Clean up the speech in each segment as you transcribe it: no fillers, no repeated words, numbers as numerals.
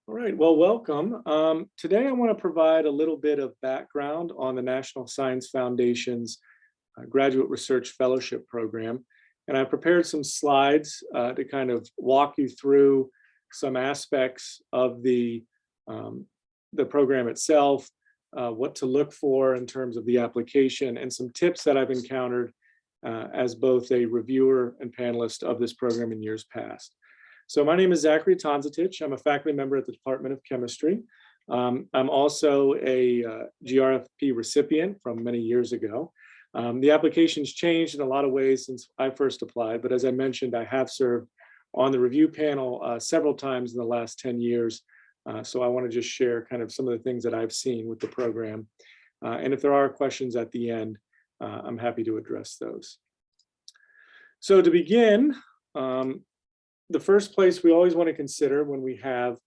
All right, well, welcome. Today I want to provide a little bit of background on the National Science Foundation's Graduate Research Fellowship Program. And I prepared some slides to kind of walk you through some aspects of the program itself, what to look for in terms of the application, and some tips that I've encountered as both a reviewer and panelist of this program in years past. So my name is Zachary Tonzetich. I'm a faculty member at the Department of Chemistry. I'm also a GRFP recipient from many years ago. The application's changed in a lot of ways since I first applied, but as I mentioned, I have served on the review panel several times in the last 10 years. So I want to just share kind of some of the things that I've seen with the program. And if there are questions at the end, I'm happy to address those. So to begin, the first place we always want to consider when we have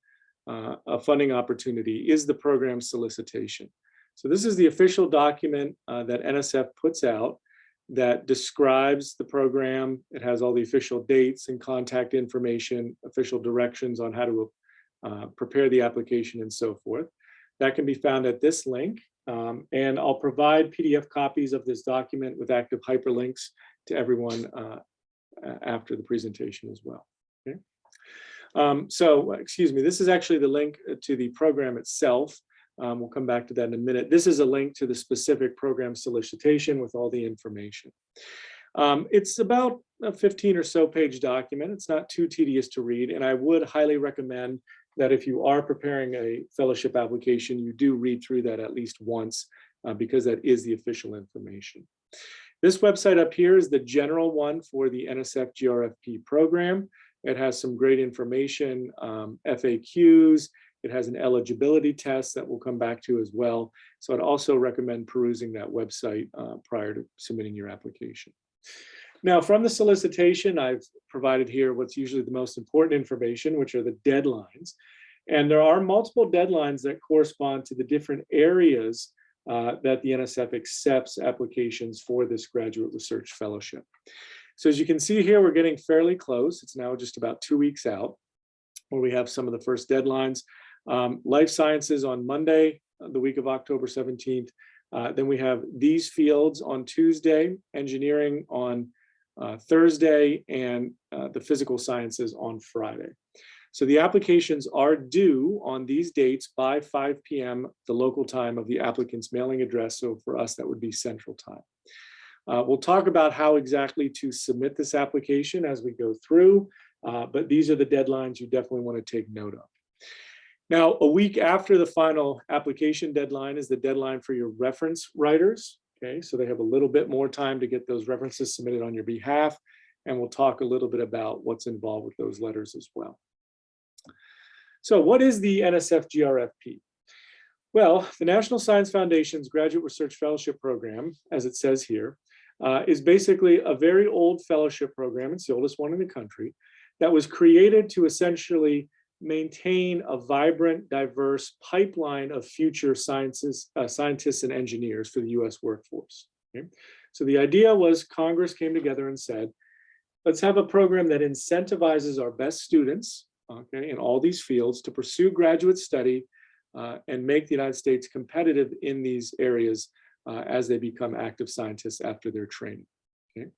a funding opportunity is the program solicitation. So this is the official document that NSF puts out that describes the program. It has all the official dates and contact information, official directions on how to prepare the application and so forth. That can be found at this link. And I'll provide PDF copies of this document with active hyperlinks to everyone after the presentation as well. Okay. Excuse me, this is actually the link to the program itself. We'll come back to that in a minute. This is a link to the specific program solicitation with all the information. It's about a 15 or so page document. It's not too tedious to read, and I would highly recommend that if you are preparing a fellowship application, you do read through that at least once because that is the official information. This website up here is the general one for the NSF GRFP program. It has some great information, FAQs. It has an eligibility test that we'll come back to as well. So I'd also recommend perusing that website prior to submitting your application. Now, from the solicitation, I've provided here what's usually the most important information, which are the deadlines. And there are multiple deadlines that correspond to the different areas that the NSF accepts applications for this graduate research fellowship. So as you can see here, we're getting fairly close. It's now just about 2 weeks out where we have some of the first deadlines. Life sciences on Monday, the week of October 17th. Then we have these fields on Tuesday, engineering on Thursday, and the physical sciences on Friday. So the applications are due on these dates by 5 p.m. the local time of the applicant's mailing address. So for us, that would be Central Time. We'll talk about how exactly to submit this application as we go through, but these are the deadlines you definitely want to take note of. Now, a week after the final application deadline is the deadline for your reference writers. Okay, so they have a little bit more time to get those references submitted on your behalf, and we'll talk a little bit about what's involved with those letters as well. So what is the NSF GRFP? Well, the National Science Foundation's Graduate Research Fellowship Program, as it says here, is basically a very old fellowship program. It's the oldest one in the country that was created to essentially maintain a vibrant, diverse pipeline of future scientists and engineers for the US workforce. Okay? So the idea was Congress came together and said, let's have a program that incentivizes our best students, okay, in all these fields to pursue graduate study and make the United States competitive in these areas as they become active scientists after their training. Okay?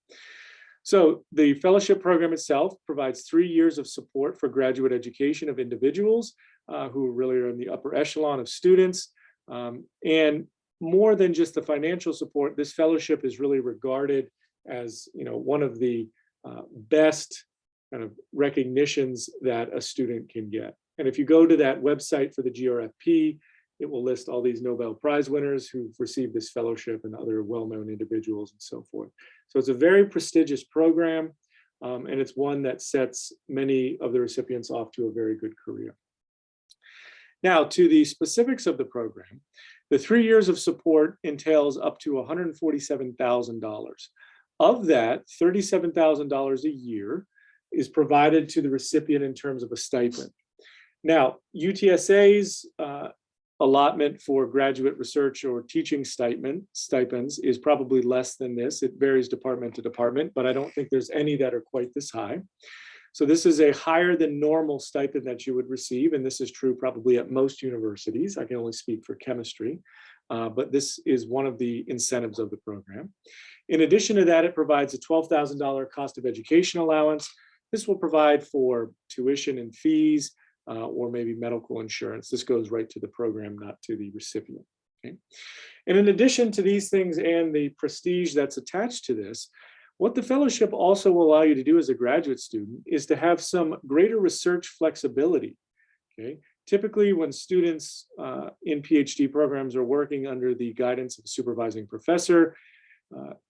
So the fellowship program itself provides 3 years of support for graduate education of individuals who really are in the upper echelon of students. And more than just the financial support, this fellowship is really regarded as, one of the best kind of recognitions that a student can get. And if you go to that website for the GRFP, it will list all these Nobel Prize winners who've received this fellowship and other well-known individuals and so forth. So it's a very prestigious program, and it's one that sets many of the recipients off to a very good career. Now, to the specifics of the program, the 3 years of support entails up to $147,000. Of that, $37,000 a year is provided to the recipient in terms of a stipend. Now, UTSA's allotment for graduate research or teaching stipends is probably less than this. It varies department to department, but I don't think there's any that are quite this high. So this is a higher than normal stipend that you would receive, and this is true probably at most universities. I can only speak for chemistry, but this is one of the incentives of the program. In addition to that, it provides a $12,000 cost of education allowance. This will provide for tuition and fees, or maybe medical insurance. This goes right to the program, not to the recipient. Okay? And in addition to these things and the prestige that's attached to this, what the fellowship also will allow you to do as a graduate student is to have some greater research flexibility. Okay? Typically, when students in PhD programs are working under the guidance of a supervising professor,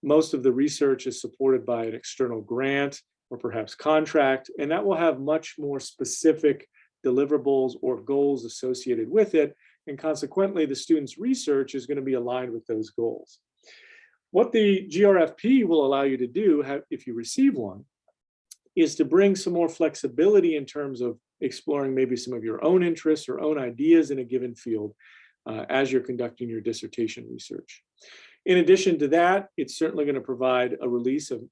most of the research is supported by an external grant or perhaps contract, and that will have much more specific deliverables or goals associated with it, and consequently, the student's research is going to be aligned with those goals. What the GRFP will allow you to do, if you receive one, is to bring some more flexibility in terms of exploring maybe some of your own interests or own ideas in a given field as you're conducting your dissertation research. In addition to that, it's certainly going to provide a release of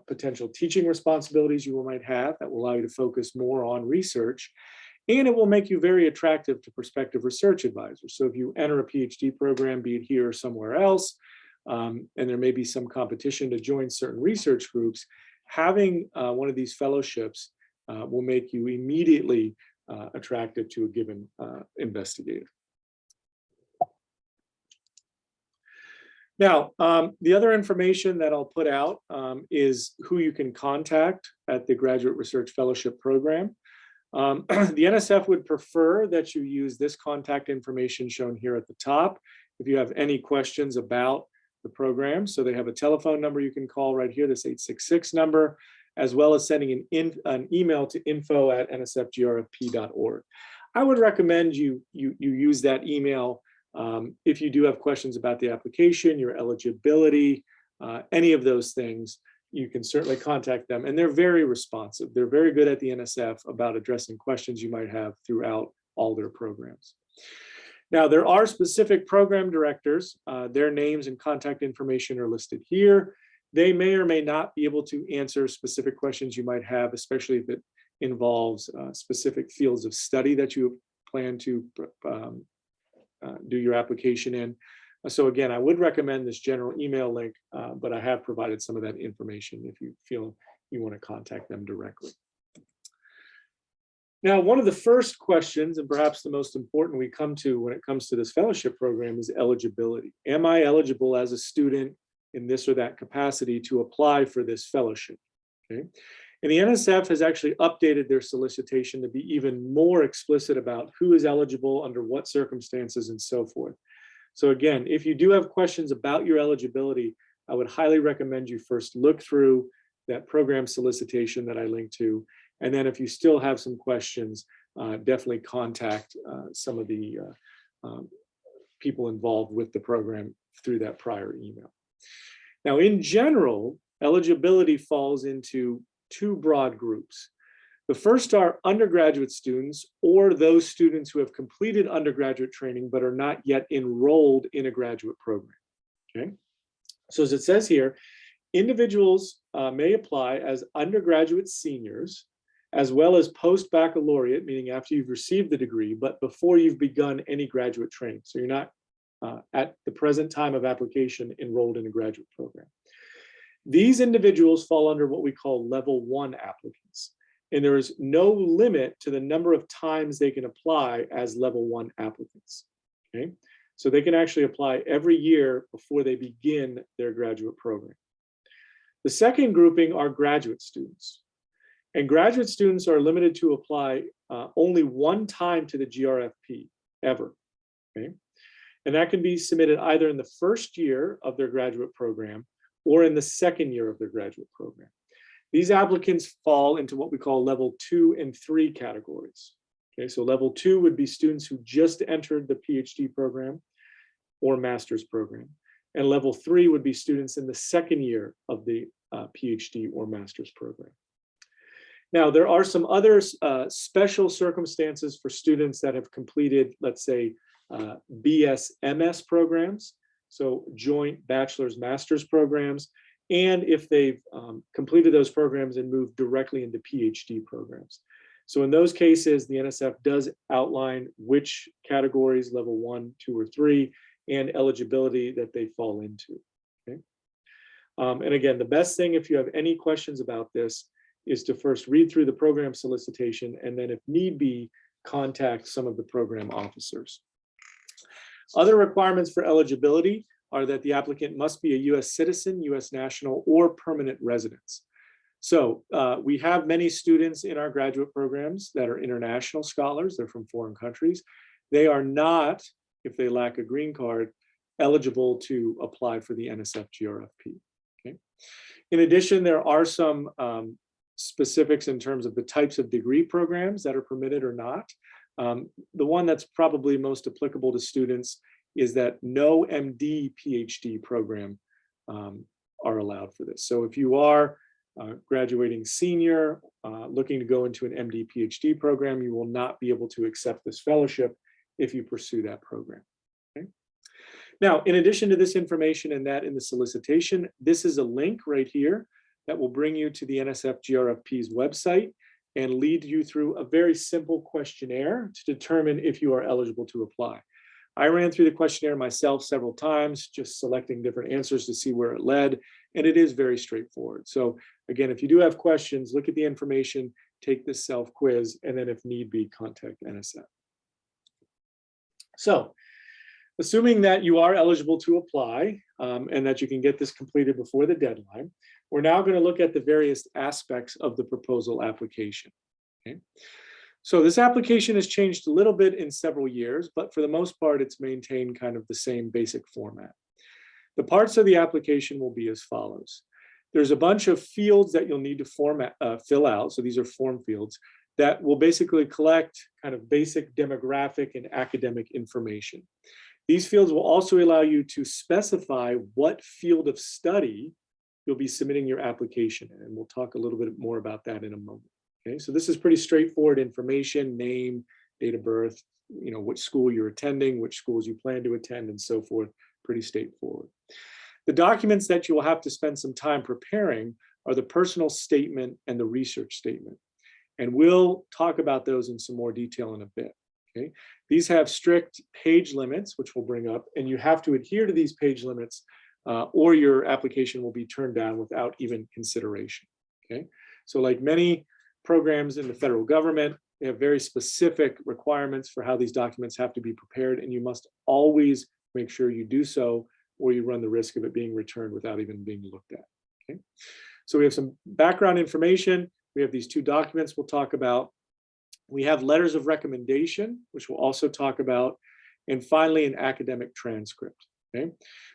potential teaching responsibilities you might have that will allow you to focus more on research. And it will make you very attractive to prospective research advisors. So if you enter a PhD program, be it here or somewhere else, and there may be some competition to join certain research groups, having one of these fellowships will make you immediately attractive to a given investigator. Now, the other information that I'll put out is who you can contact at the Graduate Research Fellowship Program. The NSF would prefer that you use this contact information shown here at the top if you have any questions about the program. So they have a telephone number you can call right here, this 866 number, as well as sending an email to info@nsfgrfp.org. I would recommend you use that email if you do have questions about the application, your eligibility, any of those things. You can certainly contact them, and they're very responsive. They're very good at the NSF about addressing questions you might have throughout all their programs. Now, there are specific program directors. Their names and contact information are listed here. They may or may not be able to answer specific questions you might have, especially if it involves specific fields of study that you plan to do your application in. So again, I would recommend this general email link, but I have provided some of that information if you feel you want to contact them directly. Now, one of the first questions, and perhaps the most important we come to when it comes to this fellowship program, is eligibility. Am I eligible as a student in this or that capacity to apply for this fellowship? Okay. And the NSF has actually updated their solicitation to be even more explicit about who is eligible, under what circumstances, and so forth. So again, if you do have questions about your eligibility, I would highly recommend you first look through that program solicitation that I linked to. And then if you still have some questions, definitely contact some of the people involved with the program through that prior email. Now, in general, eligibility falls into two broad groups. The first are undergraduate students, or those students who have completed undergraduate training but are not yet enrolled in a graduate program. Okay, so as it says here, individuals may apply as undergraduate seniors, as well as post-baccalaureate, meaning after you've received the degree, but before you've begun any graduate training. So you're not at the present time of application enrolled in a graduate program. These individuals fall under what we call level 1 applicants. And there is no limit to the number of times they can apply as level 1 applicants. Okay, so they can actually apply every year before they begin their graduate program. The second grouping are graduate students. And graduate students are limited to apply only one time to the GRFP ever. Okay, and that can be submitted either in the first year of their graduate program or in the second year of their graduate program. These applicants fall into what we call level 2 and 3 categories. Okay, so level 2 would be students who just entered the PhD program or master's program. And level 3 would be students in the second year of the PhD or master's program. Now, there are some other special circumstances for students that have completed, let's say, BS-MS programs, so joint bachelor's master's programs. and if they've completed those programs and moved directly into PhD programs. So in those cases, the NSF does outline which categories, level 1, 2, or 3, and eligibility that they fall into. Okay. And again, the best thing, if you have any questions about this, is to first read through the program solicitation, and then if need be, contact some of the program officers. Other requirements for eligibility are that the applicant must be a US citizen, US national, or permanent residence. So we have many students in our graduate programs that are international scholars. They're from foreign countries. They are not, if they lack a green card, eligible to apply for the NSF GRFP. Okay. In addition, there are some specifics in terms of the types of degree programs that are permitted or not. The one that's probably most applicable to students is that no MD PhD program are allowed for this. So if you are graduating senior, looking to go into an MD PhD program, you will not be able to accept this fellowship if you pursue that program. Okay? Now, in addition to this information and that in the solicitation, this is a link right here that will bring you to the NSF GRFP's website and lead you through a very simple questionnaire to determine if you are eligible to apply. I ran through the questionnaire myself several times, just selecting different answers to see where it led, and it is very straightforward. So again, if you do have questions, look at the information, take this self-quiz, and then if need be, contact NSF. So, assuming that you are eligible to apply and that you can get this completed before the deadline, we're now going to look at the various aspects of the proposal application. Okay? So this application has changed a little bit in several years, but for the most part, it's maintained kind of the same basic format. The parts of the application will be as follows. There's a bunch of fields that you'll need to fill out. So these are form fields that will basically collect kind of basic demographic and academic information. These fields will also allow you to specify what field of study you'll be submitting your application in, and we'll talk a little bit more about that in a moment. Okay, so this is pretty straightforward information: name, date of birth, you know, which school you're attending, which schools you plan to attend, and so forth. Pretty straightforward. The documents that you will have to spend some time preparing are the personal statement and the research statement, and we'll talk about those in some more detail in a bit. Okay, these have strict page limits, which we'll bring up, and you have to adhere to these page limits or your application will be turned down without even consideration. Okay, so like many programs in the federal government, they have very specific requirements for how these documents have to be prepared, and you must always make sure you do so, or you run the risk of it being returned without even being looked at. Okay, so we have some background information. We have these two documents we'll talk about. We have letters of recommendation, which we'll also talk about, and finally an academic transcript. Okay,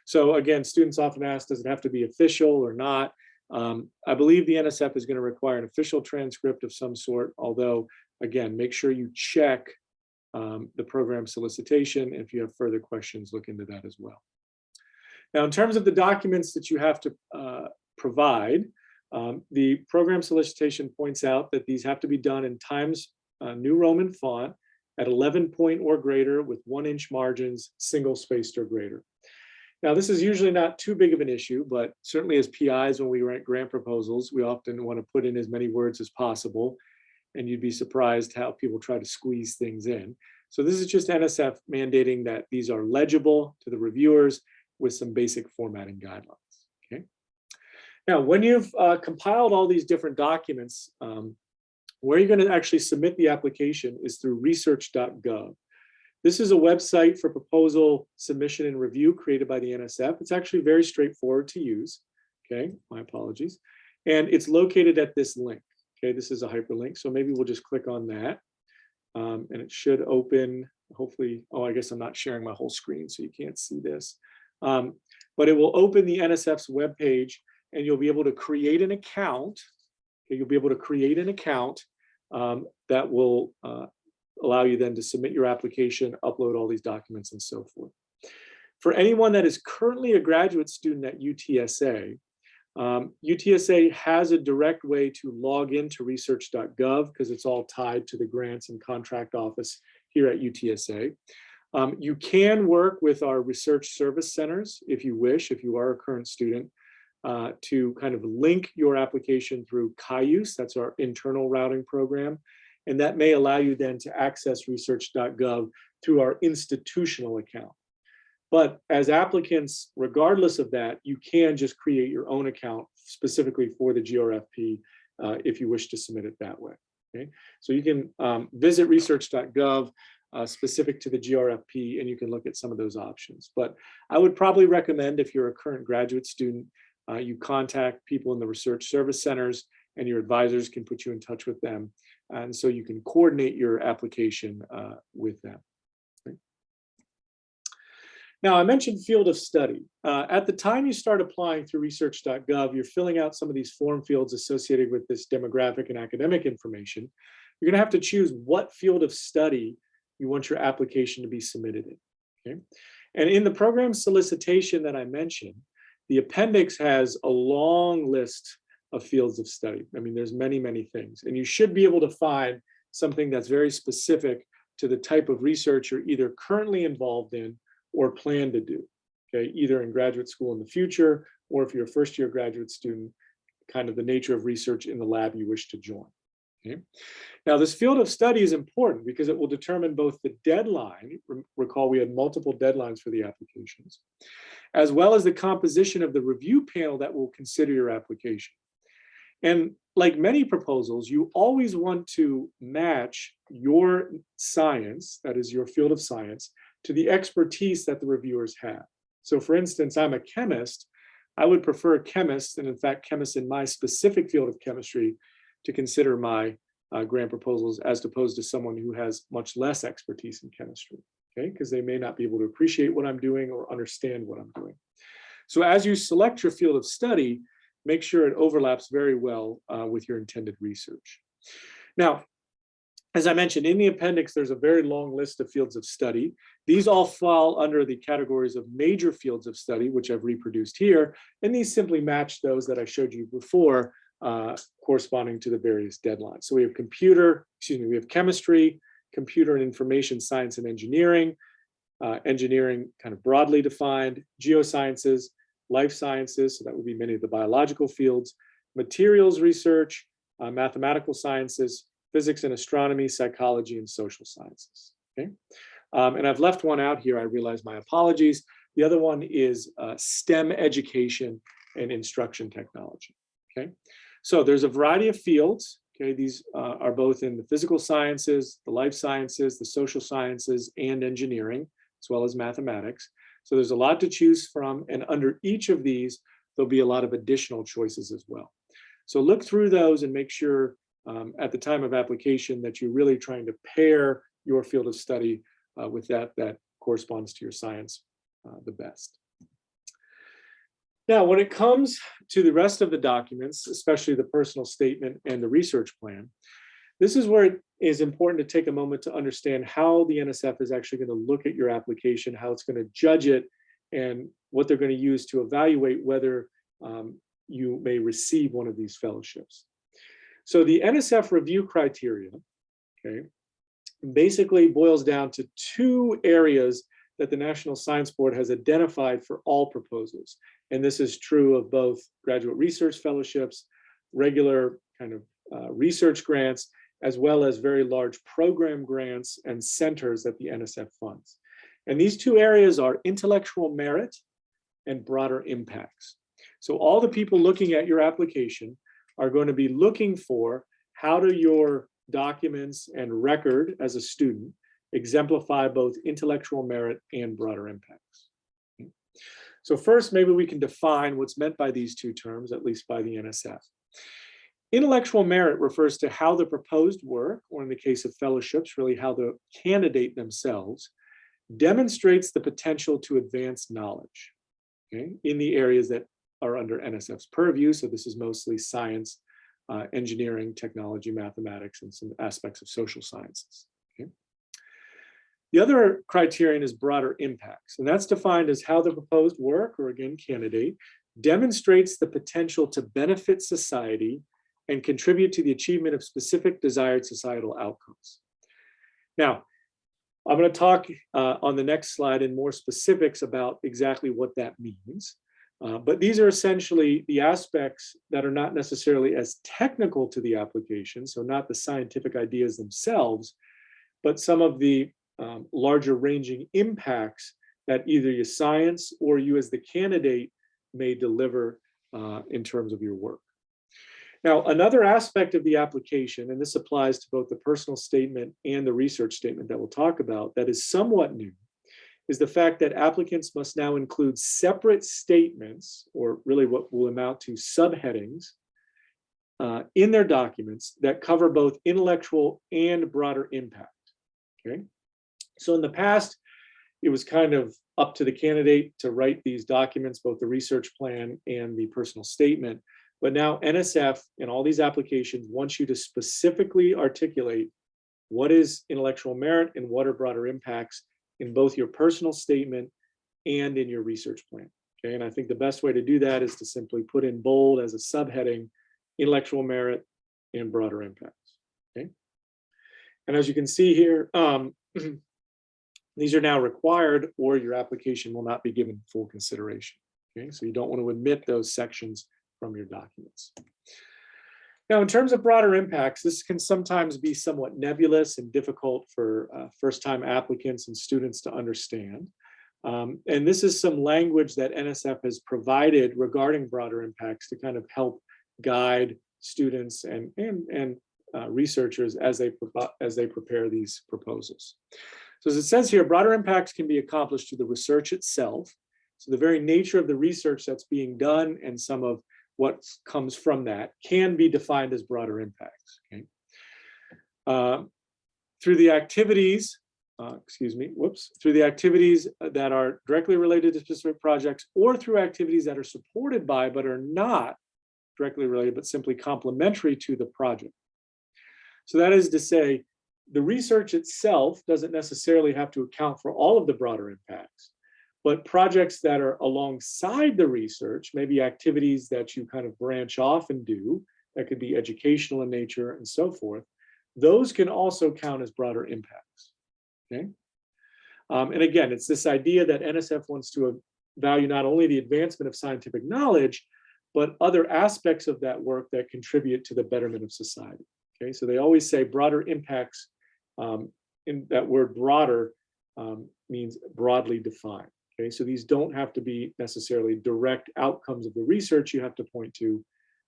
so again, students often ask, does it have to be official or not? I believe the NSF is going to require an official transcript of some sort, although again, make sure you check the program solicitation. If you have further questions, look into that as well. Now, in terms of the documents that you have to provide, the program solicitation points out that these have to be done in Times New Roman font at 11 point or greater with 1-inch margins, single spaced or greater. Now, this is usually not too big of an issue, but certainly as PIs, when we write grant proposals, we often want to put in as many words as possible, and you'd be surprised how people try to squeeze things in. So this is just NSF mandating that these are legible to the reviewers with some basic formatting guidelines. Okay. Now, when you've compiled all these different documents, where you're going to actually submit the application is through research.gov. This is a website for proposal submission and review created by the NSF. It's actually very straightforward to use. Okay, my apologies. And it's located at this link. Okay, this is a hyperlink, so maybe we'll just click on that. And it should open, hopefully, oh, I guess I'm not sharing my whole screen, so you can't see this. But it will open the NSF's webpage, and you'll be able to create an account. Okay, you'll be able to create an account that will allow you then to submit your application, upload all these documents, and so forth. For anyone that is currently a graduate student at UTSA, UTSA has a direct way to log into research.gov because it's all tied to the grants and contract office here at UTSA. You can work with our research service centers if you wish, if you are a current student. to kind of link your application through Cayuse, that's our internal routing program. And that may allow you then to access research.gov through our institutional account. But as applicants, regardless of that, you can just create your own account specifically for the GRFP if you wish to submit it that way. Okay? So you can visit research.gov specific to the GRFP, and you can look at some of those options. But I would probably recommend, if you're a current graduate student, you contact people in the research service centers, and your advisors can put you in touch with them. And so you can coordinate your application with them. Now, I mentioned field of study. At the time you start applying through research.gov, you're filling out some of these form fields associated with this demographic and academic information. You're going to have to choose what field of study you want your application to be submitted in. Okay? And in the program solicitation that I mentioned, the appendix has a long list of fields of study. I mean, there's many, many things. And you should be able to find something that's very specific to the type of research you're either currently involved in or plan to do, okay, either in graduate school in the future, or if you're a first-year graduate student, kind of the nature of research in the lab you wish to join. Okay? Now, this field of study is important because it will determine both the deadline, recall we had multiple deadlines for the applications, as well as the composition of the review panel that will consider your application. And like many proposals, you always want to match your science, that is your field of science, to the expertise that the reviewers have. So for instance, I'm a chemist. I would prefer chemists, and in fact, chemists in my specific field of chemistry, to consider my grant proposals as opposed to someone who has much less expertise in chemistry, okay? Because they may not be able to appreciate what I'm doing or understand what I'm doing. So as you select your field of study, make sure it overlaps very well with your intended research. Now, as I mentioned, in the appendix, there's a very long list of fields of study. These all fall under the categories of major fields of study, which I've reproduced here. And these simply match those that I showed you before, corresponding to the various deadlines. So we have we have chemistry, computer and information science and engineering, engineering kind of broadly defined, geosciences, life sciences, so that would be many of the biological fields, materials research, mathematical sciences, physics and astronomy, psychology, and social sciences, okay? And I've left one out here, I realize, my apologies. The other one is STEM education and instruction technology, okay? So there's a variety of fields, okay? These are both in the physical sciences, the life sciences, the social sciences, and engineering, as well as mathematics. So there's a lot to choose from, and under each of these, there'll be a lot of additional choices as well. So look through those and make sure at the time of application that you're really trying to pair your field of study with that corresponds to your science the best. Now, when it comes to the rest of the documents, especially the personal statement and the research plan, this is where it is important to take a moment to understand how the NSF is actually going to look at your application, how it's going to judge it, and what they're going to use to evaluate whether you may receive one of these fellowships. So the NSF review criteria, okay, basically boils down to two areas that the National Science Board has identified for all proposals. And this is true of both graduate research fellowships, regular kind of research grants, as well as very large program grants and centers that the NSF funds. And these two areas are intellectual merit and broader impacts. So all the people looking at your application are going to be looking for how do your documents and record as a student exemplify both intellectual merit and broader impacts. So first, maybe we can define what's meant by these two terms, at least by the NSF. Intellectual merit refers to how the proposed work, or in the case of fellowships, really how the candidate themselves demonstrates the potential to advance knowledge, okay, in the areas that are under NSF's purview. So this is mostly science, engineering, technology, mathematics, and some aspects of social sciences. Okay. The other criterion is broader impacts, and that's defined as how the proposed work, or again, candidate, demonstrates the potential to benefit society and contribute to the achievement of specific desired societal outcomes. Now, I'm going to talk on the next slide in more specifics about exactly what that means. But these are essentially the aspects that are not necessarily as technical to the application, so not the scientific ideas themselves, but some of the larger ranging impacts that either your science or you as the candidate may deliver in terms of your work. Now, another aspect of the application, and this applies to both the personal statement and the research statement that we'll talk about, that is somewhat new, is the fact that applicants must now include separate statements, or really what will amount to subheadings, in their documents that cover both intellectual and broader impact. Okay, so in the past, it was kind of up to the candidate to write these documents, both the research plan and the personal statement. But now NSF and all these applications want you to specifically articulate what is intellectual merit and what are broader impacts in both your personal statement and in your research plan. Okay, and I think the best way to do that is to simply put in bold as a subheading, intellectual merit and broader impacts. Okay, and as you can see here, these are now required, or your application will not be given full consideration. Okay, so you don't want to omit those sections from your documents. Now, in terms of broader impacts, this can sometimes be somewhat nebulous and difficult for first-time applicants and students to understand. And this is some language that NSF has provided regarding broader impacts to kind of help guide students and researchers as they prepare these proposals. So as it says here, broader impacts can be accomplished through the research itself. So the very nature of the research that's being done and some of what comes from that can be defined as broader impacts. Okay? Through the activities, through the activities that are directly related to specific projects, or through activities that are supported by but are not directly related but simply complementary to the project. So that is to say, the research itself doesn't necessarily have to account for all of the broader impacts, but projects that are alongside the research, maybe activities that you kind of branch off and do, that could be educational in nature and so forth, those can also count as broader impacts. Okay? And again, it's this idea that NSF wants to value not only the advancement of scientific knowledge, but other aspects of that work that contribute to the betterment of society. Okay, so they always say broader impacts, in that word broader means broadly defined. Okay, so these don't have to be necessarily direct outcomes of the research you have to point to,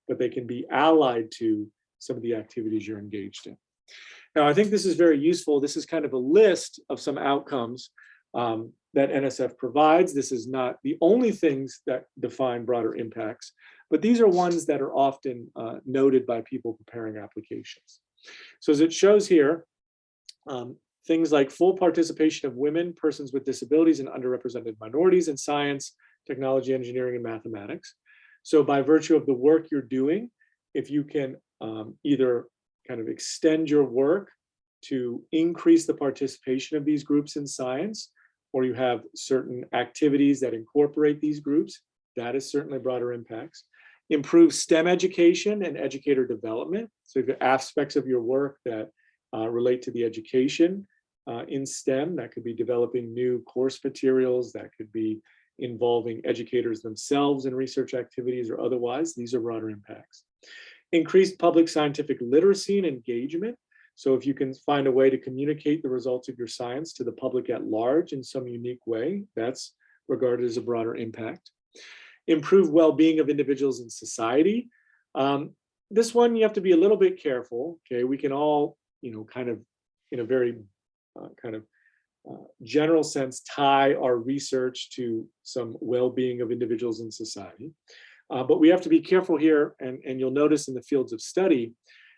but they can be allied to some of the activities you're engaged in. Now, I think this is very useful. This is kind of a list of some outcomes that NSF provides. This is not the only things that define broader impacts, but these are ones that are often noted by people preparing applications. So as it shows here, things like full participation of women, persons with disabilities, and underrepresented minorities in science, technology, engineering, and mathematics. So by virtue of the work you're doing, if you can either kind of extend your work to increase the participation of these groups in science, or you have certain activities that incorporate these groups, that is certainly broader impacts. Improve STEM education and educator development. So the aspects of your work that relate to the education in STEM, that could be developing new course materials, that could be involving educators themselves in research activities or otherwise. These are broader impacts. Increased public scientific literacy and engagement. So if you can find a way to communicate the results of your science to the public at large in some unique way, that's regarded as a broader impact. Improve well-being of individuals in society. This one you have to be a little bit careful. Okay, we can all, kind of in a very general sense, tie our research to some well-being of individuals in society. But we have to be careful here, and you'll notice in the fields of study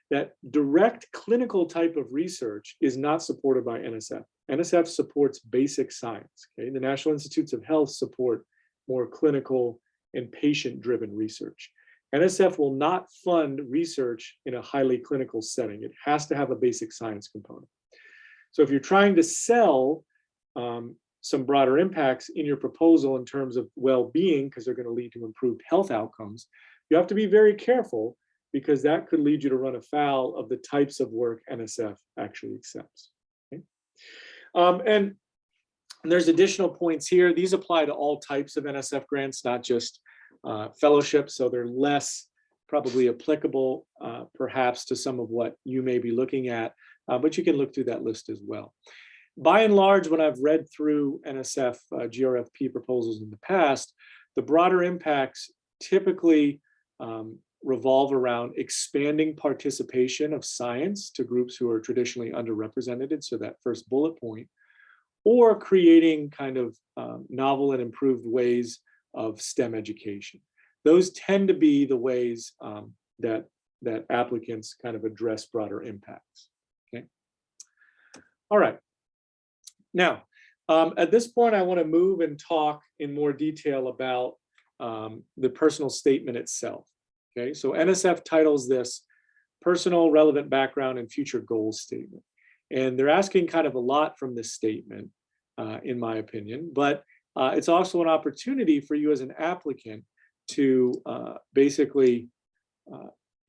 that direct clinical type of research is not supported by NSF. NSF supports basic science. Okay? The National Institutes of Health support more clinical and patient-driven research. NSF will not fund research in a highly clinical setting. It has to have a basic science component. So if you're trying to sell some broader impacts in your proposal in terms of well-being, because they're going to lead to improved health outcomes, you have to be very careful, because that could lead you to run afoul of the types of work NSF actually accepts. Okay? And there's additional points here. These apply to all types of NSF grants, not just fellowship, so they're less probably applicable perhaps to some of what you may be looking at, but you can look through that list as well. By and large, when I've read through NSF GRFP proposals in the past, the broader impacts typically revolve around expanding participation of science to groups who are traditionally underrepresented, so that first bullet point, or creating kind of novel and improved ways of STEM education. Those tend to be the ways that applicants kind of address broader impacts. Okay. All right. Now, at this point, I want to move and talk in more detail about the personal statement itself. Okay, so NSF titles this Personal Relevant Background and Future Goals Statement. And they're asking kind of a lot from this statement, in my opinion, but it's also an opportunity for you as an applicant to basically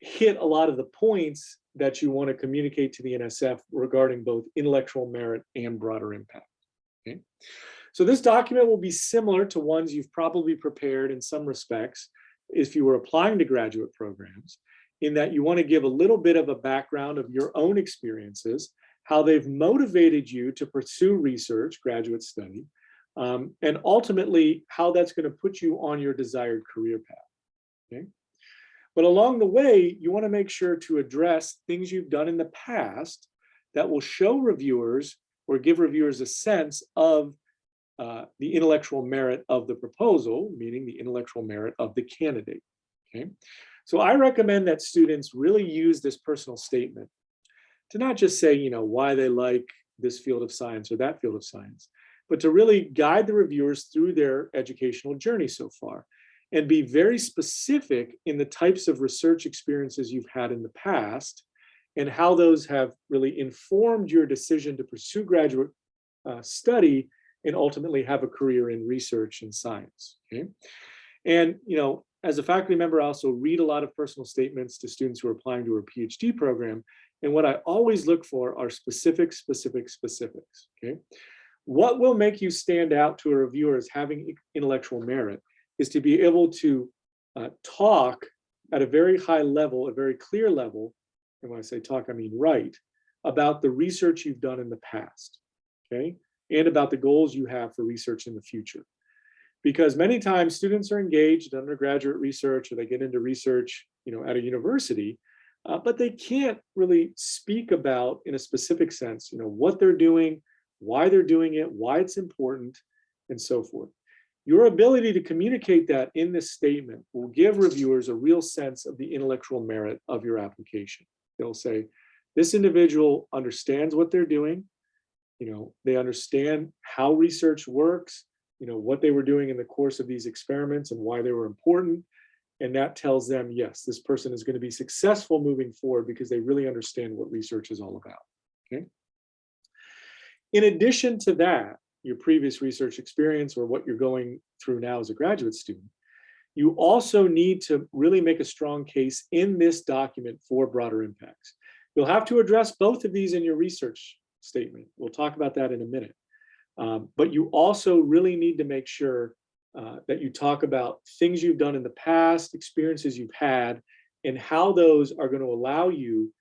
hit a lot of the points that you want to communicate to the NSF regarding both intellectual merit and broader impact. Okay, so this document will be similar to ones you've probably prepared in some respects if you were applying to graduate programs, in that you want to give a little bit of a background of your own experiences, how they've motivated you to pursue research, graduate study, and ultimately how that's going to put you on your desired career path. Okay? But along the way, you want to make sure to address things you've done in the past that will show reviewers or give reviewers a sense of the intellectual merit of the proposal, meaning the intellectual merit of the candidate. Okay, so I recommend that students really use this personal statement to not just say, you know, why they like this field of science or that field of science, but to really guide the reviewers through their educational journey so far and be very specific in the types of research experiences you've had in the past and how those have really informed your decision to pursue graduate study and ultimately have a career in research and science. Okay, and you know, as a faculty member, I also read a lot of personal statements to students who are applying to a PhD program, and what I always look for are specifics. Okay, what will make you stand out to a reviewer as having intellectual merit is to be able to talk at a very high level, a very clear level, and when I say talk, I mean write, about the research you've done in the past. Okay, and about the goals you have for research in the future. Because many times students are engaged in undergraduate research or they get into research, you know, at a university, but they can't really speak about in a specific sense, you know, what they're doing, why they're doing it, why it's important, and so forth. Your ability to communicate that in this statement will give reviewers a real sense of the intellectual merit of your application. They'll say, this individual understands what they're doing. You know, they understand how research works, you know, what they were doing in the course of these experiments and why they were important. And that tells them, yes, this person is going to be successful moving forward because they really understand what research is all about. Okay. In addition to that, your previous research experience or what you're going through now as a graduate student, you also need to really make a strong case in this document for broader impacts. You'll have to address both of these in your research statement. We'll talk about that in a minute. But you also really need to make sure that you talk about things you've done in the past, experiences you've had, and how those are going to allow you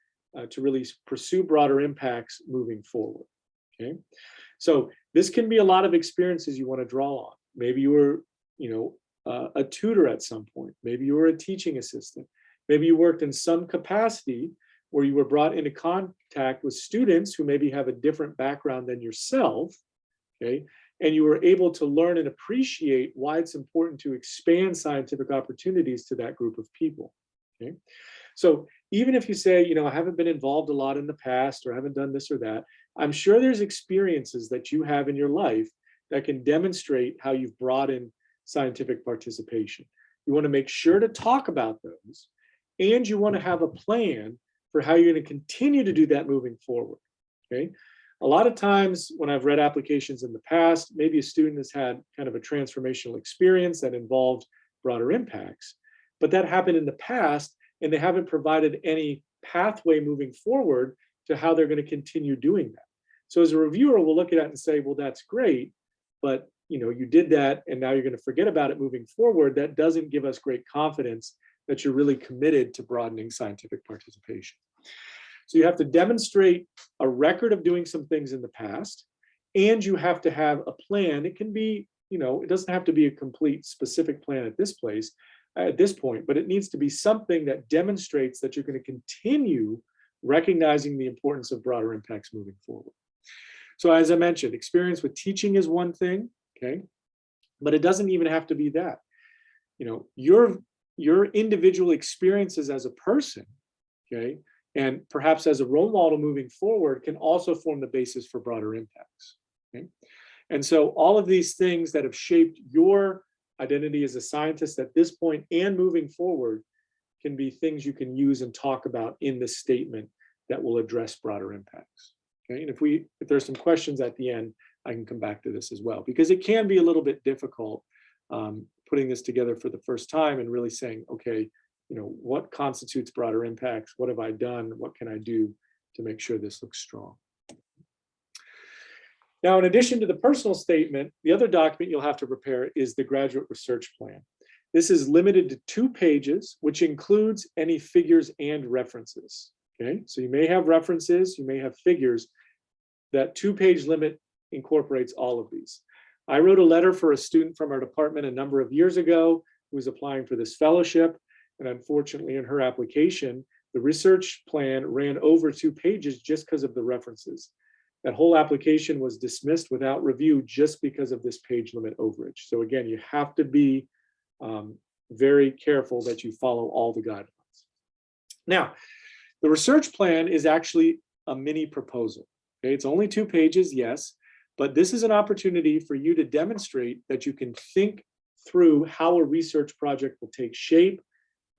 to really pursue broader impacts moving forward. Okay, so this can be a lot of experiences you want to draw on. Maybe you were, you know, a tutor at some point. Maybe you were a teaching assistant. Maybe you worked in some capacity where you were brought into contact with students who maybe have a different background than yourself, okay? And you were able to learn and appreciate why it's important to expand scientific opportunities to that group of people, okay? So even if you say, you know, I haven't been involved a lot in the past or I haven't done this or that, I'm sure there's experiences that you have in your life that can demonstrate how you've brought in scientific participation. You want to make sure to talk about those, and you want to have a plan for how you're going to continue to do that moving forward, okay? A lot of times when I've read applications in the past, maybe a student has had kind of a transformational experience that involved broader impacts, but that happened in the past and they haven't provided any pathway moving forward to how they're going to continue doing that. So as a reviewer, we'll look at that and say, well, that's great, but you did that and now you're going to forget about it moving forward, that doesn't give us great confidence that you're really committed to broadening scientific participation. So you have to demonstrate a record of doing some things in the past, and you have to have a plan. It can be, it doesn't have to be a complete specific plan at this point, but it needs to be something that demonstrates that you're going to continue recognizing the importance of broader impacts moving forward. So as I mentioned, experience with teaching is one thing, okay? But it doesn't even have to be that. Your individual experiences as a person, okay, and perhaps as a role model moving forward can also form the basis for broader impacts, okay? And so all of these things that have shaped your identity as a scientist at this point and moving forward can be things you can use and talk about in this statement that will address broader impacts. Okay, and if there's some questions at the end, I can come back to this as well, because it can be a little bit difficult putting this together for the first time and really saying, okay, what constitutes broader impacts? What have I done? What can I do to make sure this looks strong? Now, in addition to the personal statement, the other document you'll have to prepare is the graduate research plan. This is limited to 2 pages, which includes any figures and references. Okay, so you may have references, you may have figures. That 2-page limit incorporates all of these. I wrote a letter for a student from our department a number of years ago who was applying for this fellowship. And unfortunately, in her application, the research plan ran over 2 pages just because of the references. That whole application was dismissed without review just because of this page limit overage. So again, you have to be very careful that you follow all the guidelines. Now, the research plan is actually a mini proposal. Okay, it's only 2 pages, yes, but this is an opportunity for you to demonstrate that you can think through how a research project will take shape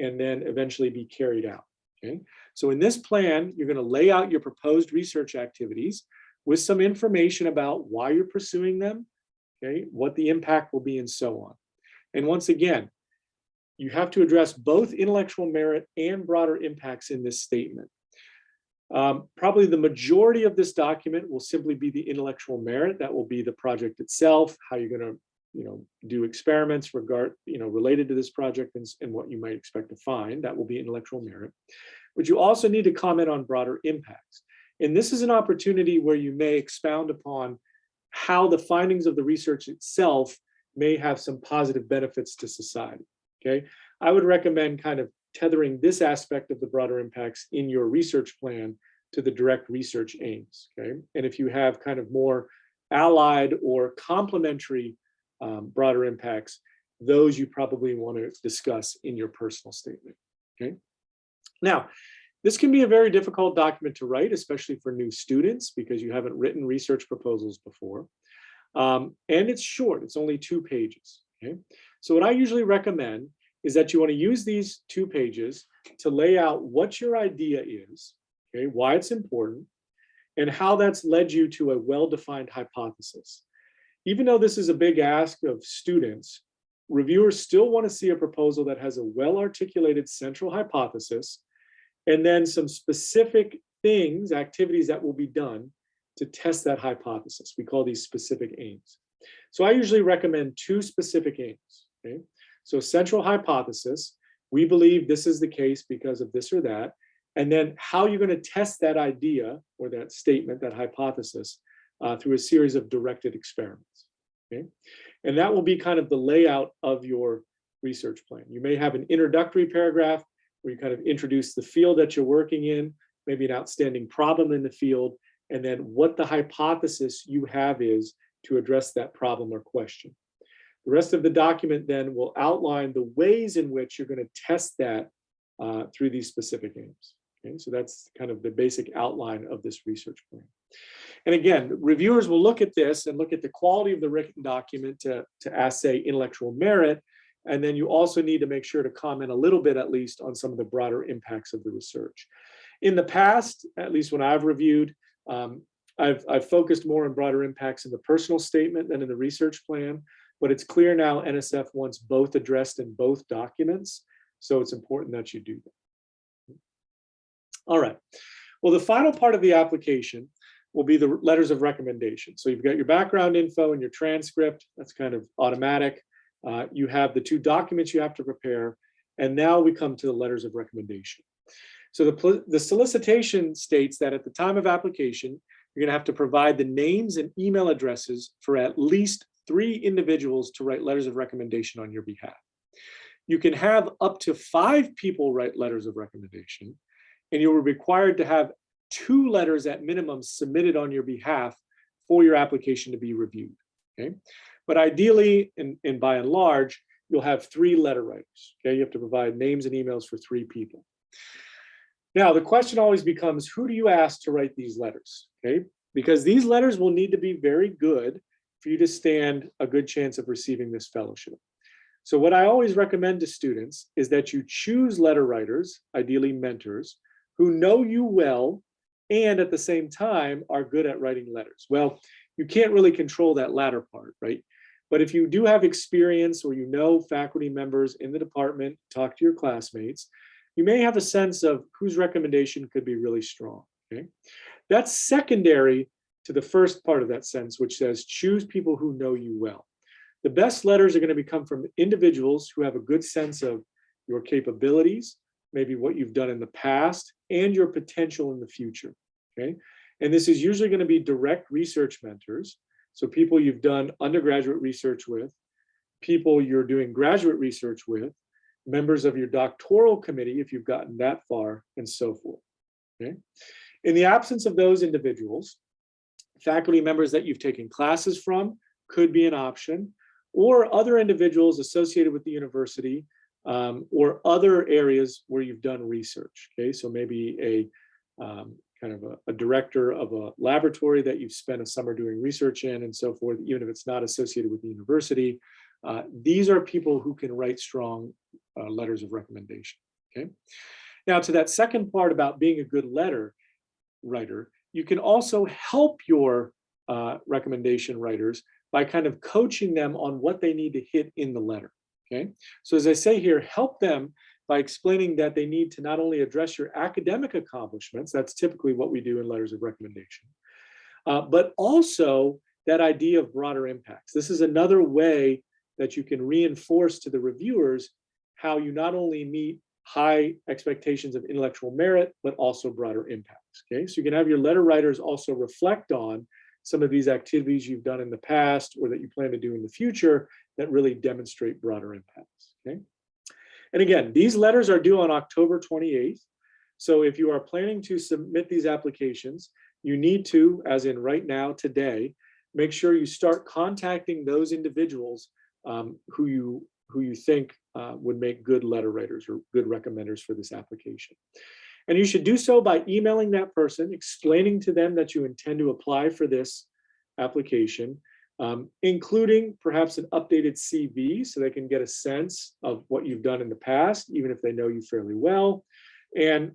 and then eventually be carried out. Okay, so in this plan, you're going to lay out your proposed research activities with some information about why you're pursuing them, okay, what the impact will be, and so on. And once again, you have to address both intellectual merit and broader impacts in this statement. Probably the majority of this document will simply be the intellectual merit. That will be the project itself, how you're going to do experiments related to this project and what you might expect to find. That will be intellectual merit. But you also need to comment on broader impacts. And this is an opportunity where you may expound upon how the findings of the research itself may have some positive benefits to society. Okay, I would recommend kind of tethering this aspect of the broader impacts in your research plan to the direct research aims. Okay, and if you have kind of more allied or complementary broader impacts, those you probably want to discuss in your personal statement. Okay, now this can be a very difficult document to write, especially for new students, because you haven't written research proposals before. And it's short, it's only 2 pages. Okay, so what I usually recommend is that you want to use these 2 pages to lay out what your idea is, okay, why it's important, and how that's led you to a well-defined hypothesis. Even though this is a big ask of students, reviewers still want to see a proposal that has a well-articulated central hypothesis, and then some specific things, activities that will be done to test that hypothesis. We call these specific aims. So I usually recommend 2 specific aims. Okay? So central hypothesis, we believe this is the case because of this or that, and then how you're going to test that idea or that statement, that hypothesis, through a series of directed experiments. Okay? And that will be kind of the layout of your research plan. You may have an introductory paragraph where you kind of introduce the field that you're working in, maybe an outstanding problem in the field, and then what the hypothesis you have is to address that problem or question. The rest of the document then will outline the ways in which you're going to test that through these specific aims. Okay, so that's kind of the basic outline of this research plan. And again, reviewers will look at this and look at the quality of the written document to assay intellectual merit. And then you also need to make sure to comment a little bit, at least, on some of the broader impacts of the research. In the past, at least when I've reviewed, I've focused more on broader impacts in the personal statement than in the research plan, but it's clear now NSF wants both addressed in both documents, so it's important that you do that. All right, well, the final part of the application will be the letters of recommendation. So you've got your background info and your transcript. That's kind of automatic. You have the 2 documents you have to prepare. And now we come to the letters of recommendation. So the solicitation states that at the time of application, you're going to have to provide the names and email addresses for at least 3 individuals to write letters of recommendation on your behalf. You can have up to 5 people write letters of recommendation, and you are required to have 2 letters at minimum submitted on your behalf for your application to be reviewed. Okay, but ideally, and by and large, you'll have 3 letter writers. Okay, you have to provide names and emails for 3 people. Now, the question always becomes, who do you ask to write these letters? Okay, because these letters will need to be very good for you to stand a good chance of receiving this fellowship. So what I always recommend to students is that you choose letter writers, ideally mentors, who know you well and at the same time are good at writing letters. Well, you can't really control that latter part, right? But if you do have experience or you know faculty members in the department, talk to your classmates, you may have a sense of whose recommendation could be really strong, okay? That's secondary to the first part of that sentence, which says choose people who know you well. The best letters are going to come from individuals who have a good sense of your capabilities, maybe what you've done in the past, and your potential in the future, okay? And this is usually going to be direct research mentors, so people you've done undergraduate research with, people you're doing graduate research with, members of your doctoral committee if you've gotten that far, and so forth, okay? In the absence of those individuals, faculty members that you've taken classes from could be an option, or other individuals associated with the university or other areas where you've done research, okay? So maybe a kind of a director of a laboratory that you've spent a summer doing research in and so forth, even if it's not associated with the university. These are people who can write strong letters of recommendation, okay? Now, to that second part about being a good letter writer, you can also help your recommendation writers by kind of coaching them on what they need to hit in the letter, okay? So as I say here, help them by explaining that they need to not only address your academic accomplishments, that's typically what we do in letters of recommendation, but also that idea of broader impacts. This is another way that you can reinforce to the reviewers how you not only meet high expectations of intellectual merit, but also broader impacts, okay? So you can have your letter writers also reflect on some of these activities you've done in the past or that you plan to do in the future that really demonstrate broader impacts, okay? And again, these letters are due on October 28th. So if you are planning to submit these applications, you need to, as in right now, today, make sure you start contacting those individuals who you think would make good letter writers or good recommenders for this application. And you should do so by emailing that person, explaining to them that you intend to apply for this application, including perhaps an updated CV so they can get a sense of what you've done in the past, even if they know you fairly well. And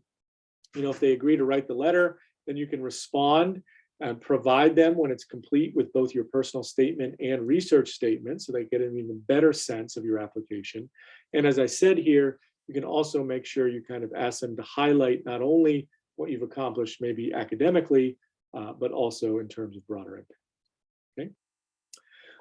if they agree to write the letter, then you can respond and provide them when it's complete with both your personal statement and research statement so they get an even better sense of your application. And as I said here, you can also make sure you kind of ask them to highlight not only what you've accomplished maybe academically, but also in terms of broader impact, okay?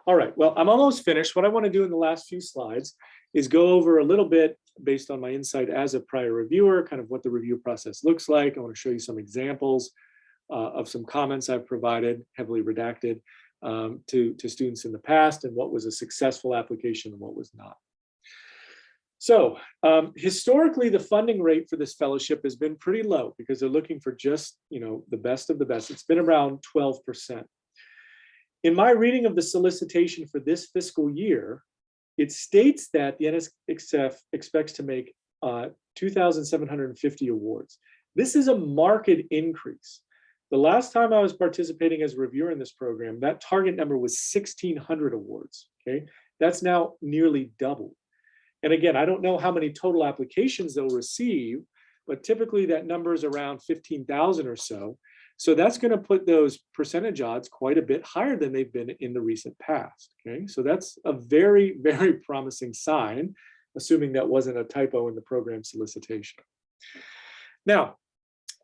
All right, well, I'm almost finished. What I want to do in the last few slides is go over a little bit based on my insight as a prior reviewer, kind of what the review process looks like. I want to show you some examples of some comments I've provided, heavily redacted, to students in the past and what was a successful application and what was not. So historically, the funding rate for this fellowship has been pretty low because they're looking for just the best of the best. It's been around 12%. In my reading of the solicitation for this fiscal year, it states that the NSF expects to make 2,750 awards. This is a marked increase. The last time I was participating as a reviewer in this program, that target number was 1,600 awards, okay? That's now nearly doubled. And again, I don't know how many total applications they'll receive, but typically that number is around 15,000 or so. So that's going to put those percentage odds quite a bit higher than they've been in the recent past, okay? So that's a very, very promising sign, assuming that wasn't a typo in the program solicitation. Now,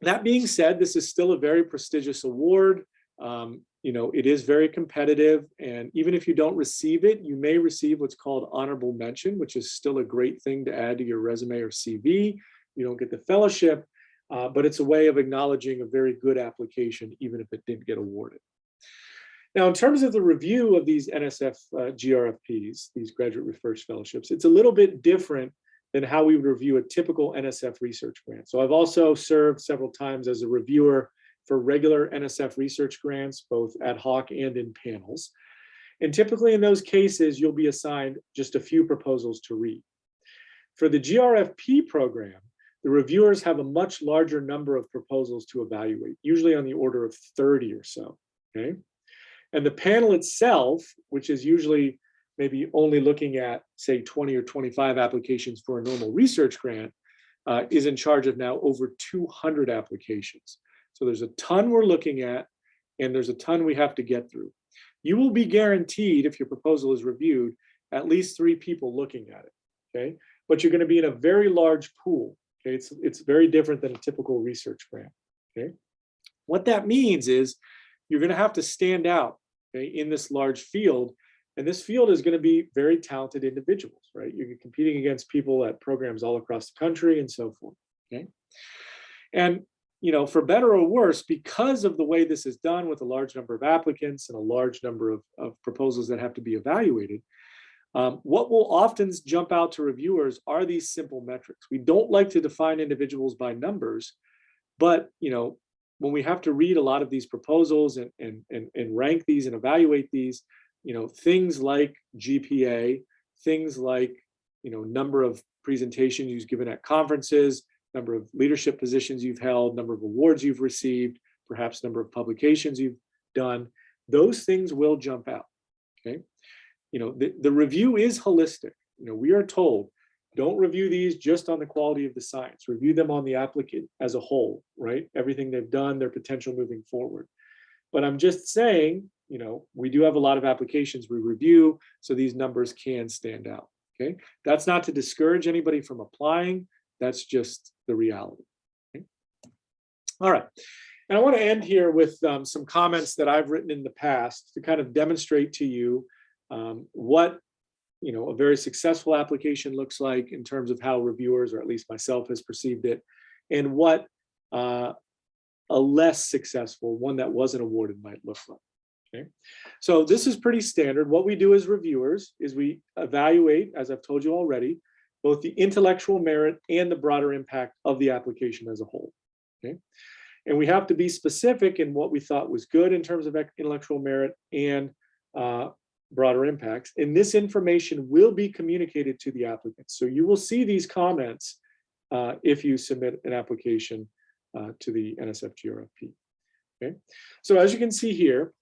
that being said, this is still a very prestigious award. It is very competitive, and even if you don't receive it, you may receive what's called honorable mention, which is still a great thing to add to your resume or CV. You don't get the fellowship, but it's a way of acknowledging a very good application, even if it didn't get awarded. Now, in terms of the review of these NSF GRFPs, these graduate research fellowships, it's a little bit different than how we would review a typical NSF research grant. So I've also served several times as a reviewer for regular NSF research grants, both ad hoc and in panels. And typically in those cases, you'll be assigned just a few proposals to read. For the GRFP program, the reviewers have a much larger number of proposals to evaluate, usually on the order of 30 or so, okay? And the panel itself, which is usually maybe only looking at, say, 20 or 25 applications for a normal research grant, is in charge of now over 200 applications. So there's a ton we're looking at, and there's a ton we have to get through. You will be guaranteed, if your proposal is reviewed, at least 3 people looking at it, okay? But you're going to be in a very large pool, okay? It's very different than a typical research grant, okay? What that means is you're going to have to stand out, okay, in this large field, and this field is going to be very talented individuals, right? You're competing against people at programs all across the country and so forth, okay? And for better or worse, because of the way this is done with a large number of applicants and a large number of proposals that have to be evaluated, what will often jump out to reviewers are these simple metrics. We don't like to define individuals by numbers, but when we have to read a lot of these proposals and rank these and evaluate these, things like GPA, things like number of presentations you've given at conferences, number of leadership positions you've held, number of awards you've received, perhaps number of publications you've done, those things will jump out, okay? The review is holistic. We are told, don't review these just on the quality of the science, review them on the applicant as a whole, right? Everything they've done, their potential moving forward. But I'm just saying, we do have a lot of applications we review, so these numbers can stand out, okay? That's not to discourage anybody from applying. That's just the reality. Okay? All right. And I want to end here with some comments that I've written in the past to kind of demonstrate to you what a very successful application looks like in terms of how reviewers, or at least myself, has perceived it, and what a less successful, one that wasn't awarded, might look like. Okay, so this is pretty standard. What we do as reviewers is we evaluate, as I've told you already, both the intellectual merit and the broader impact of the application as a whole, okay? And we have to be specific in what we thought was good in terms of intellectual merit and broader impacts. And this information will be communicated to the applicant. So you will see these comments if you submit an application to the NSF GRFP, okay? So as you can see here,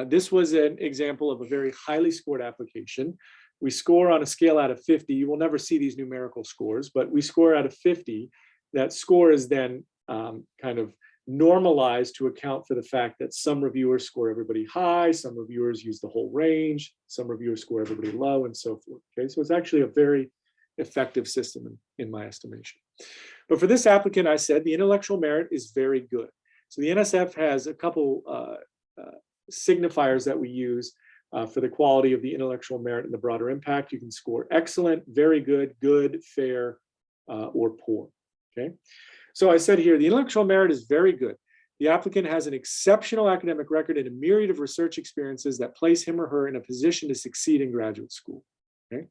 this was an example of a very highly scored application. We score on a scale out of 50. You will never see these numerical scores, but we score out of 50. That score is then kind of normalized to account for the fact that some reviewers score everybody high, some reviewers use the whole range, some reviewers score everybody low, and so forth. Okay, so it's actually a very effective system in my estimation. But for this applicant, I said the intellectual merit is very good. So the NSF has a couple signifiers that we use for the quality of the intellectual merit and the broader impact. You can score excellent, very good, good, fair, or poor, okay? So I said here, the intellectual merit is very good. The applicant has an exceptional academic record and a myriad of research experiences that place him or her in a position to succeed in graduate school, okay?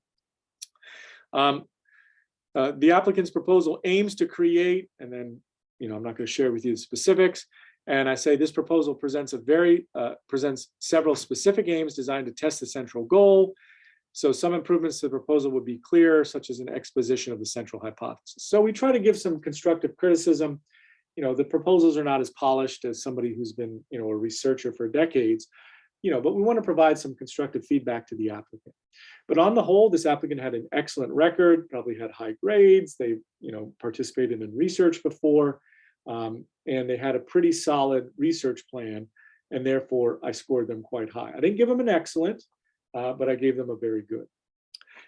The applicant's proposal aims to create, and then, I'm not going to share with you the specifics. And I say this proposal presents several specific aims designed to test the central goal. So some improvements to the proposal would be clear, such as an exposition of the central hypothesis. So we try to give some constructive criticism. The proposals are not as polished as somebody who's been, a researcher for decades, but we want to provide some constructive feedback to the applicant. But on the whole, this applicant had an excellent record, probably had high grades. They, participated in research before. And they had a pretty solid research plan, and therefore I scored them quite high. I didn't give them an excellent, but I gave them a very good.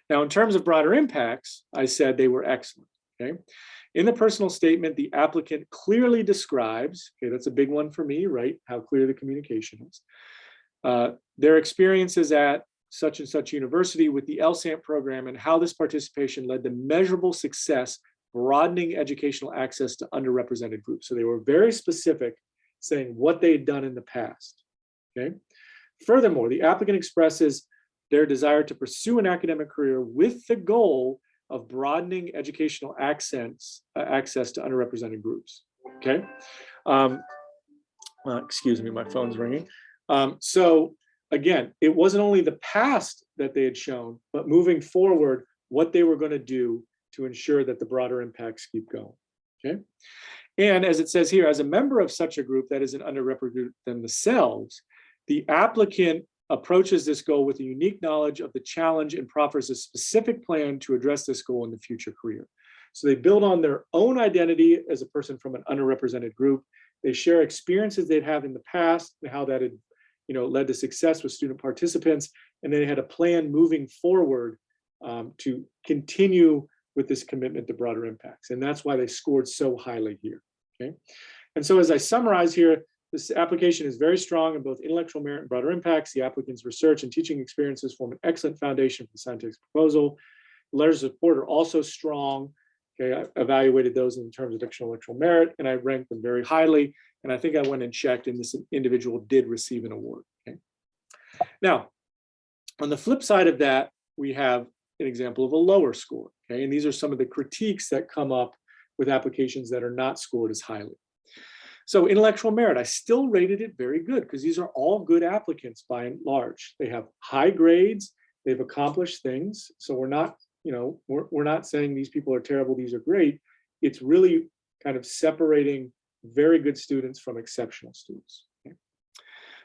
Now, in terms of broader impacts, I said they were excellent, okay? In the personal statement, the applicant clearly describes, okay, that's a big one for me, right? How clear the communication is. Their experiences at such and such university with the LSAMP program and how this participation led to measurable success, broadening educational access to underrepresented groups. So they were very specific, saying what they had done in the past, okay? Furthermore, the applicant expresses their desire to pursue an academic career with the goal of broadening educational access to underrepresented groups, okay? Excuse me, my phone's ringing. So again, it wasn't only the past that they had shown, but moving forward, what they were going to do to ensure that the broader impacts keep going, okay? And as it says here, as a member of such a group that is an underrepresented group than themselves, the applicant approaches this goal with a unique knowledge of the challenge and proffers a specific plan to address this goal in the future career. So they build on their own identity as a person from an underrepresented group. They share experiences they'd had in the past and how that had, led to success with student participants. And then they had a plan moving forward to continue with this commitment to broader impacts. And that's why they scored so highly here, okay? And so as I summarize here, this application is very strong in both intellectual merit and broader impacts. The applicant's research and teaching experiences form an excellent foundation for the scientific proposal. The letters of support are also strong. Okay, I evaluated those in terms of intellectual merit, and I ranked them very highly. And I think I went and checked, and this individual did receive an award. Okay. Now, on the flip side of that, we have an example of a lower score. Okay, and these are some of the critiques that come up with applications that are not scored as highly. So intellectual merit, I still rated it very good because these are all good applicants by and large. They have high grades, they've accomplished things. So we're not, we're not saying these people are terrible, these are great. It's really kind of separating very good students from exceptional students. Okay.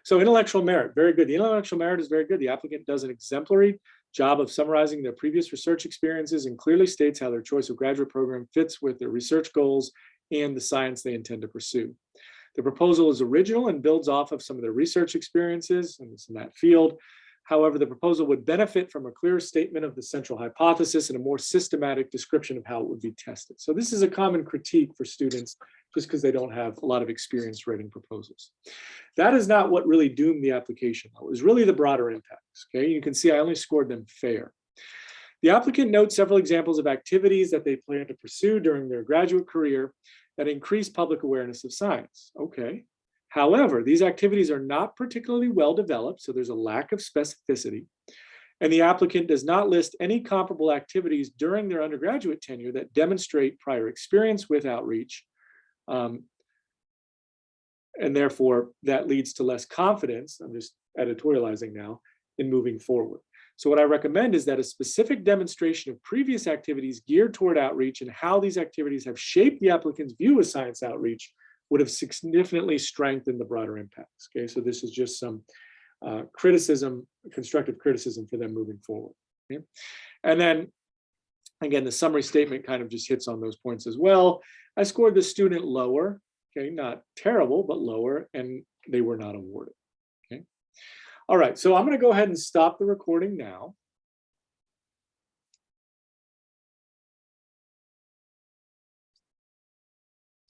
So intellectual merit, very good. The intellectual merit is very good. The applicant does an exemplary job of summarizing their previous research experiences and clearly states how their choice of graduate program fits with their research goals and the science they intend to pursue. The proposal is original and builds off of some of their research experiences in that field. However, the proposal would benefit from a clear statement of the central hypothesis and a more systematic description of how it would be tested. So this is a common critique for students just because they don't have a lot of experience writing proposals. That is not what really doomed the application, though. It was really the broader impacts. Okay, you can see I only scored them fair. The applicant notes several examples of activities that they plan to pursue during their graduate career that increase public awareness of science. Okay. However, these activities are not particularly well developed, so there's a lack of specificity. And the applicant does not list any comparable activities during their undergraduate tenure that demonstrate prior experience with outreach. And therefore, that leads to less confidence, I'm just editorializing now, in moving forward. So what I recommend is that a specific demonstration of previous activities geared toward outreach and how these activities have shaped the applicant's view of science outreach would have significantly strengthened the broader impacts. Okay, so this is just some criticism, constructive criticism for them moving forward. Okay? And then, again, the summary statement kind of just hits on those points as well. I scored the student lower, okay, not terrible, but lower, and they were not awarded. Okay. All right, so I'm going to go ahead and stop the recording now.